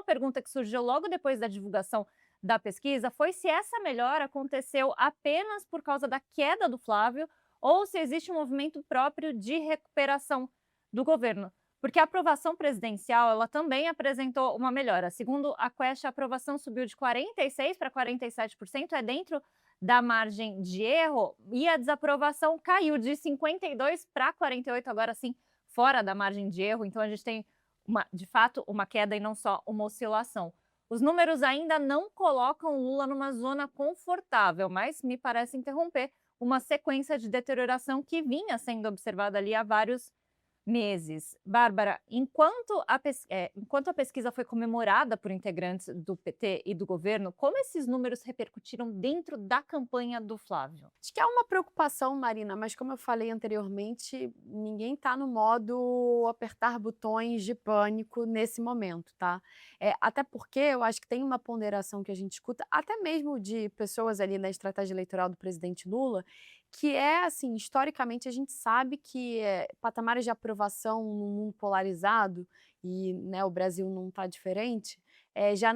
pergunta que surgiu logo depois da divulgação da pesquisa foi se essa melhora aconteceu apenas por causa da queda do Flávio ou se existe um movimento próprio de recuperação do governo. Porque a aprovação presidencial ela também apresentou uma melhora. Segundo a Quest, a aprovação subiu de 46% para 47%, é dentro da margem de erro, e a desaprovação caiu de 52% para 48%, agora sim, fora da margem de erro. Então a gente tem, de fato, uma queda e não só uma oscilação. Os números ainda não colocam o Lula numa zona confortável, mas me parece interromper uma sequência de deterioração que vinha sendo observada ali há vários meses. Bárbara, enquanto a pesquisa foi comemorada por integrantes do PT e do governo, como esses números repercutiram dentro da campanha do Flávio? Acho que é uma preocupação, Marina, mas como eu falei anteriormente, ninguém está no modo apertar botões de pânico nesse momento, tá? Até porque eu acho que tem uma ponderação que a gente escuta, até mesmo de pessoas ali na estratégia eleitoral do presidente Lula, que é assim, historicamente a gente sabe que patamares de aprovação num mundo polarizado, e né, o Brasil não está diferente, já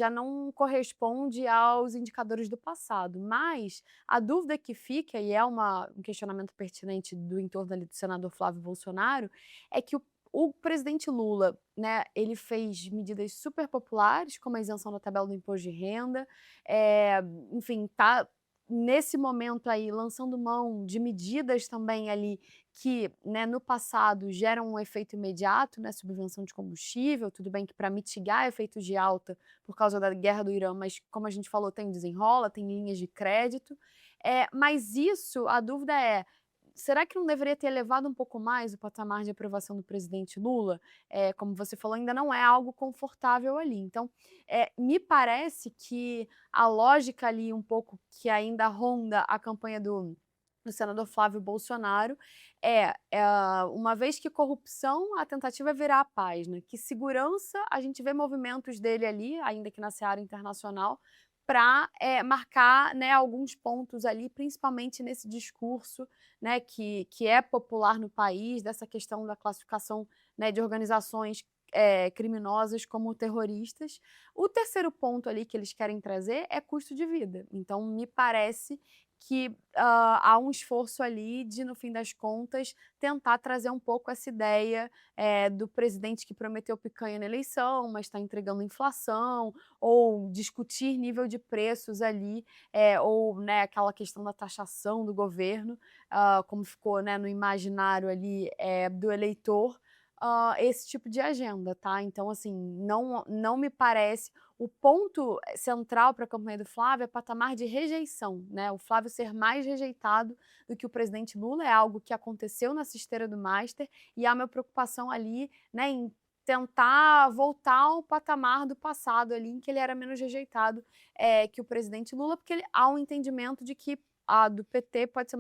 não corresponde aos indicadores do passado. Mas a dúvida que fica, e é um questionamento pertinente do entorno ali do senador Flávio Bolsonaro, é que o presidente Lula, né, ele fez medidas super populares, como a isenção da tabela do imposto de renda, enfim, está nesse momento aí lançando mão de medidas também ali que, né, no passado geram um efeito imediato, né, subvenção de combustível, tudo bem que para mitigar efeitos de alta por causa da guerra do Irã, mas como a gente falou, tem desenrola, tem linhas de crédito. Mas isso, a dúvida é, será que não deveria ter elevado um pouco mais o patamar de aprovação do presidente Lula? Como você falou, ainda não é algo confortável ali. Então, me parece que a lógica ali um pouco que ainda ronda a campanha do senador Flávio Bolsonaro uma vez que corrupção, a tentativa é virar a página, que segurança, a gente vê movimentos dele ali, ainda que na seara internacional, para marcar, né, alguns pontos ali, principalmente nesse discurso, né, que é popular no país, dessa questão da classificação, né, de organizações criminosas como terroristas. O terceiro ponto ali que eles querem trazer é custo de vida. Então, me parece que há um esforço ali de, no fim das contas, tentar trazer um pouco essa ideia do presidente que prometeu picanha na eleição, mas está entregando inflação, ou discutir nível de preços ali, ou né, aquela questão da taxação do governo, como ficou né, no imaginário ali do eleitor, esse tipo de agenda, tá? Então, assim, não me parece. O ponto central para a campanha do Flávio é patamar de rejeição, né? O Flávio ser mais rejeitado do que o presidente Lula é algo que aconteceu nessa esteira do Master, e há uma preocupação ali, né, em tentar voltar ao patamar do passado ali, em que ele era menos rejeitado que o presidente Lula, porque há um entendimento de que a do PT pode ser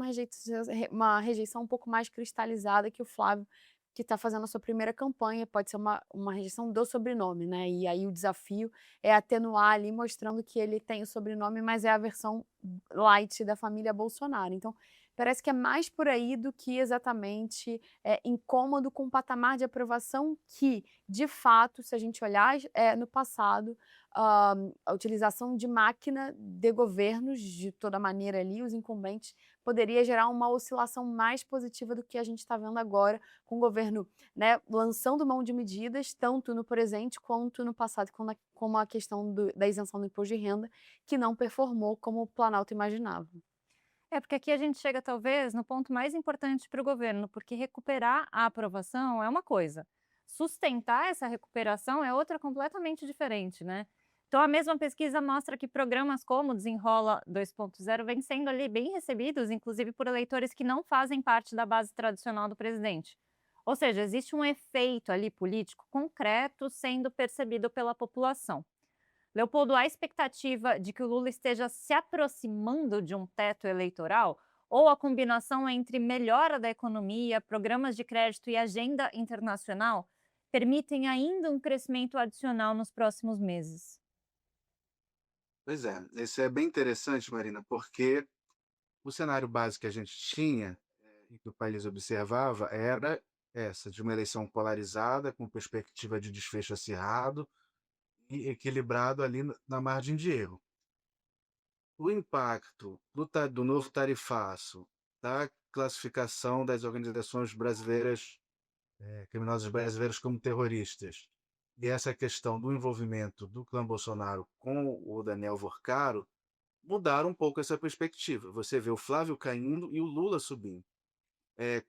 uma rejeição um pouco mais cristalizada que o Flávio, que está fazendo a sua primeira campanha, pode ser uma rejeição do sobrenome, né? E aí o desafio é atenuar ali, mostrando que ele tem o sobrenome, mas é a versão light da família Bolsonaro. Então, parece que é mais por aí do que exatamente incômodo com o patamar de aprovação que, de fato, se a gente olhar no passado, a utilização de máquina de governos, de toda maneira ali, os incumbentes, poderia gerar uma oscilação mais positiva do que a gente está vendo agora, com o governo né, lançando mão de medidas, tanto no presente quanto no passado, como a questão da isenção do imposto de renda, que não performou como o Planalto imaginava. É, porque aqui a gente chega talvez no ponto mais importante para o governo, porque recuperar a aprovação é uma coisa, sustentar essa recuperação é outra completamente diferente, né? Então a mesma pesquisa mostra que programas como Desenrola 2.0 vêm sendo ali bem recebidos, inclusive por eleitores que não fazem parte da base tradicional do presidente. Ou seja, existe um efeito ali político concreto sendo percebido pela população. Leopoldo, há expectativa de que o Lula esteja se aproximando de um teto eleitoral? Ou a combinação entre melhora da economia, programas de crédito e agenda internacional permitem ainda um crescimento adicional nos próximos meses? Pois é, isso é bem interessante, Marina, porque o cenário básico que a gente tinha, e que o país observava, era essa, de uma eleição polarizada, com perspectiva de desfecho acirrado, e equilibrado ali na margem de erro. O impacto do novo tarifaço, da classificação das organizações brasileiras, criminosos brasileiros como terroristas, e essa questão do envolvimento do clã Bolsonaro com o Daniel Vorcaro, mudaram um pouco essa perspectiva. Você vê o Flávio caindo e o Lula subindo.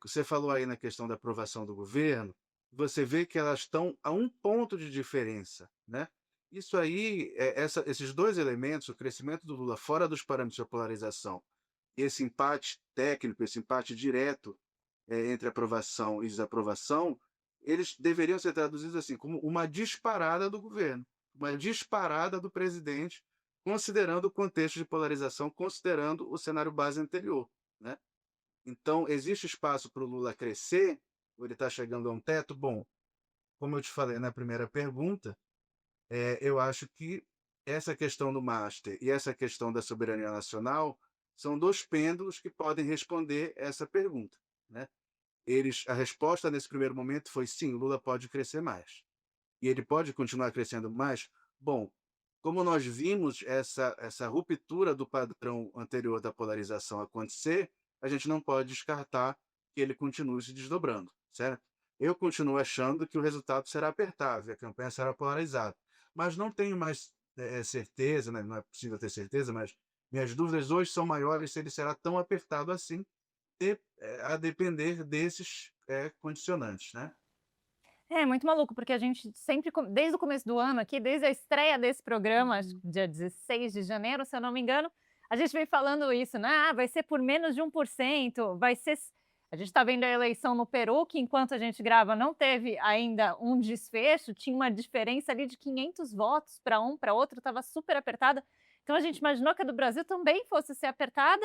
Você falou aí na questão da aprovação do governo, você vê que elas estão a um ponto de diferença, né? Isso aí, esses dois elementos, o crescimento do Lula fora dos parâmetros de polarização, e esse empate técnico, esse empate direto entre aprovação e desaprovação, eles deveriam ser traduzidos assim, como uma disparada do governo, uma disparada do presidente, considerando o contexto de polarização, considerando o cenário base anterior, né? Então, existe espaço para o Lula crescer, ou ele está chegando a um teto? Bom, como eu te falei na primeira pergunta, eu acho que essa questão do Master e essa questão da soberania nacional são dois pêndulos que podem responder essa pergunta, né? A resposta nesse primeiro momento foi sim, Lula pode crescer mais. E ele pode continuar crescendo mais? Bom, como nós vimos essa ruptura do padrão anterior da polarização acontecer, a gente não pode descartar que ele continue se desdobrando, certo? Eu continuo achando que o resultado será apertável, a campanha será polarizada, mas não tenho mais certeza, né? Não é possível ter certeza, mas minhas dúvidas hoje são maiores se ele será tão apertado assim, a depender desses condicionantes, né? É muito maluco, porque a gente sempre, desde o começo do ano aqui, desde a estreia desse programa, acho que dia 16 de janeiro, se eu não me engano, a gente vem falando isso, né? Ah, vai ser por menos de 1%, vai ser. A gente está vendo a eleição no Peru, que enquanto a gente grava não teve ainda um desfecho, tinha uma diferença ali de 500 votos para um, para outro, estava super apertada. Então a gente imaginou que a do Brasil também fosse ser apertada,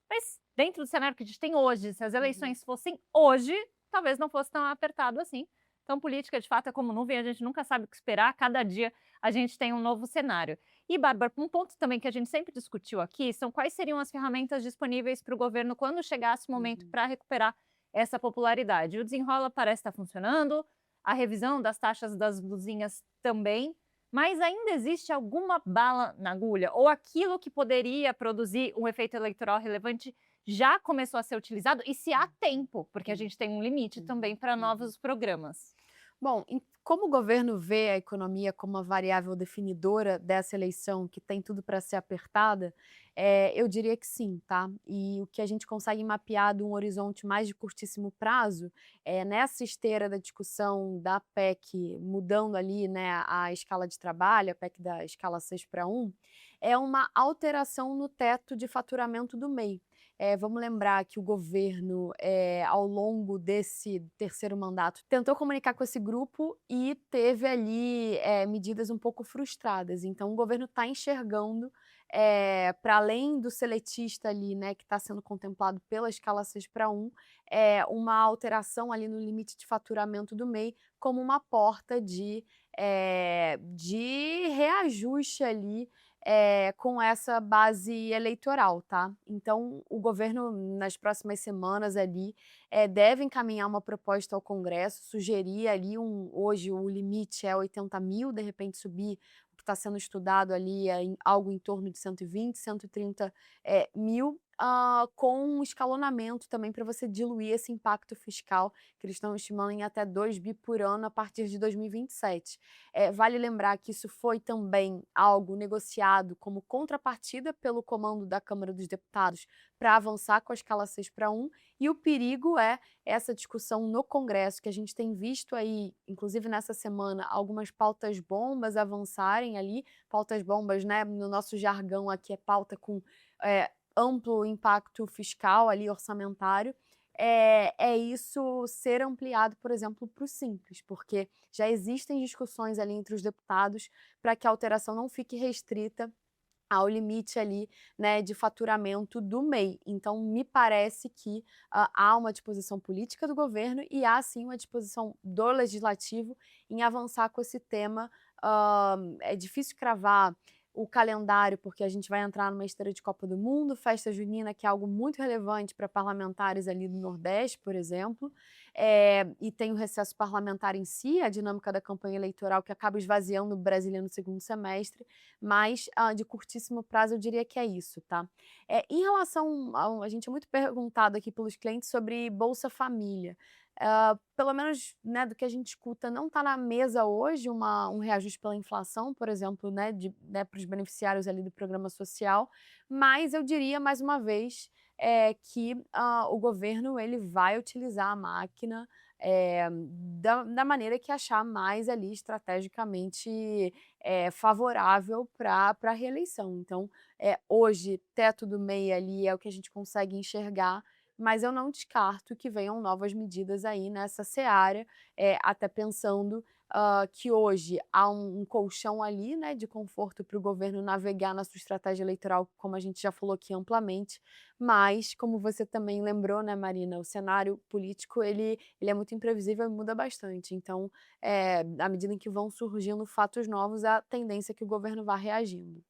mas dentro do cenário que a gente tem hoje, se as eleições fossem hoje, talvez não fosse tão apertado assim. Então, política, de fato, é como nuvem, a gente nunca sabe o que esperar, cada dia a gente tem um novo cenário. E, Bárbara, um ponto também que a gente sempre discutiu aqui são quais seriam as ferramentas disponíveis para o governo quando chegasse o momento para recuperar essa popularidade. O Desenrola parece estar funcionando, a revisão das taxas das luzinhas também, mas ainda existe alguma bala na agulha? Ou aquilo que poderia produzir um efeito eleitoral relevante já começou a ser utilizado? E se há tempo, porque a gente tem um limite também para novos programas. Bom, como o governo vê a economia como uma variável definidora dessa eleição, que tem tudo para ser apertada, eu diria que sim, tá? E o que a gente consegue mapear de um horizonte mais de curtíssimo prazo, nessa esteira da discussão da PEC, mudando ali, né, a escala de trabalho, a PEC da escala 6/1, é uma alteração no teto de faturamento do MEI. Vamos lembrar que o governo, ao longo desse terceiro mandato, tentou comunicar com esse grupo e teve ali medidas um pouco frustradas. Então, o governo está enxergando, para além do seletista ali, né, que está sendo contemplado pela escala 6/1, uma alteração ali no limite de faturamento do MEI como uma porta de reajuste ali com essa base eleitoral, tá? Então, o governo, nas próximas semanas ali, deve encaminhar uma proposta ao Congresso, sugerir ali hoje o limite é 80.000, de repente subir, o que está sendo estudado ali é algo em torno de 120, 130 mil, com um escalonamento também para você diluir esse impacto fiscal, que eles estão estimando em até 2 bi por ano a partir de 2027. Vale lembrar que isso foi também algo negociado como contrapartida pelo comando da Câmara dos Deputados para avançar com a escala 6/1, e o perigo é essa discussão no Congresso, que a gente tem visto aí, inclusive nessa semana, algumas pautas bombas avançarem ali, pautas bombas, né, no nosso jargão aqui é pauta com amplo impacto fiscal ali, orçamentário, isso ser ampliado, por exemplo, para o Simples, porque já existem discussões ali entre os deputados para que a alteração não fique restrita ao limite ali, né, de faturamento do MEI. Então, me parece que há uma disposição política do governo e há, sim, uma disposição do legislativo em avançar com esse tema. É difícil cravar o calendário, porque a gente vai entrar numa esteira de Copa do Mundo, festa junina, que é algo muito relevante para parlamentares ali do Nordeste, por exemplo, e tem o recesso parlamentar em si, a dinâmica da campanha eleitoral que acaba esvaziando o Brasília no segundo semestre, mas de curtíssimo prazo eu diria que é isso, tá? Em relação a gente é muito perguntado aqui pelos clientes sobre Bolsa Família. Pelo menos, né, do que a gente escuta, não está na mesa hoje um reajuste pela inflação, por exemplo, né, para os beneficiários ali do programa social, mas eu diria mais uma vez que o governo ele vai utilizar a máquina da maneira que achar mais ali estrategicamente favorável para a reeleição. Então, hoje, teto do MEI ali é o que a gente consegue enxergar, mas eu não descarto que venham novas medidas aí nessa seara, até pensando que hoje há um colchão ali, né, de conforto para o governo navegar na sua estratégia eleitoral, como a gente já falou aqui amplamente, mas, como você também lembrou, né, Marina, o cenário político ele é muito imprevisível e muda bastante. Então, à medida em que vão surgindo fatos novos, a tendência é que o governo vá reagindo.